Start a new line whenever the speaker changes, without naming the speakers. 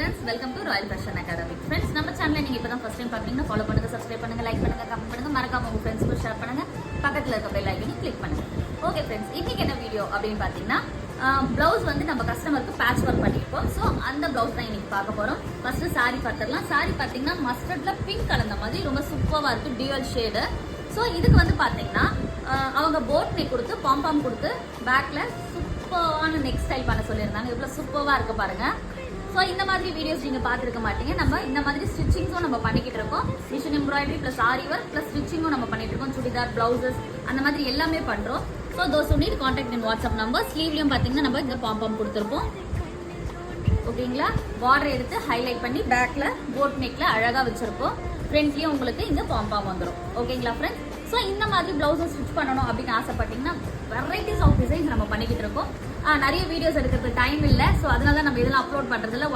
friends, welcome to Royal Fashion Academy. Friends, நம்ம சேனலை நீங்க இப்பதான் ஃபர்ஸ்ட் டைம் பாக்குறீங்கன்னா ஃபாலோ பண்ணுங்க, சப்ஸ்கிரைப் பண்ணுங்க, லைக் பண்ணுங்க, கமெண்ட் பண்ணுங்க, மறக்காம உங்க ஃப்ரெண்ட்ஸ்க்கு ஷேர் பண்ணுங்க, பக்கத்துல இருக்க பெல் ஐகானை கிளிக் பண்ணுங்க. ஓகே ஃப்ரெண்ட்ஸ், இன்னைக்கு என்ன வீடியோ அப்படின்னு பாத்தீங்கன்னா பிளவுஸ் வந்து நம்ம கஸ்டமருக்கு பேட்ச் ஒர்க் பண்ணிருக்கோம். ஸோ அந்த பிளவுஸ் தான் இன்னைக்கு பார்க்க போறோம். ஃபர்ஸ்ட் சாரி பார்த்துடலாம். சாரி பாத்தீங்கன்னா மஸ்டர்ட்ல பிங்க் கலந்த மாதிரி ரொம்ப சூப்பரா இருக்கு, டியூவல் ஷேடு. ஸோ இதுக்கு வந்து பாத்தீங்கன்னா அவங்க போட் நெக் கொடுத்து பாம்பாம் கொடுத்து பேக்ல சூப்பரான நெக் ஸ்டைல் பண்ண சொல்லியிருந்தாங்க. இவ்வளவு சூப்பரா இருக்கு பாருங்க. ஸோ இந்த மாதிரி வீடியோஸ் நீங்க பார்த்துருக்க மாட்டீங்க. நம்ம இந்த மாதிரி ஸ்டிச்சிங்ஸும் நம்ம பண்ணிக்கிட்டு இருக்கோம். மிஷின் எம்ப்ராய்டரி பிளஸ் ஆரி ஒர்க் பிளஸ் ஸ்டிச்சிங்கும் நம்ம பண்ணிட்டு இருக்கோம். சுடிதார், பிளவுசஸ் அந்த மாதிரி எல்லாமே பண்றோம். So those who need contact in WhatsApp number. ஸ்லீவ்லயும் பாத்தீங்கன்னா நம்ம இந்த பாம்பாம் கொடுத்துருப்போம். ஓகேங்களா, பார்டர் எடுத்து ஹைலைட் பண்ணி பேக்ல போட் நெக்ல அழகா வச்சிருப்போம். ஃப்ரண்ட்லயும் உங்களுக்கு இந்த பாம்பாம் வந்துடும். ஓகேங்களா ஃப்ரெண்ட்ஸ், ஸோ இந்த மாதிரி பிளவுஸை ஸ்டிச் பண்ணணும் அப்படின்னு ஆசைப்பட்டீங்கன்னா வெரைட்டிஸ் ஆஃப் டிசைன்ஸ் நம்ம பண்ணிக்கிட்டு இருக்கோம். நிறைய வீடியோஸ் எடுக்கிறதுக்கு டைம் இல்லை. ஸோ அதனால நம்ம இதெல்லாம் அப்லோட் பண்றதுல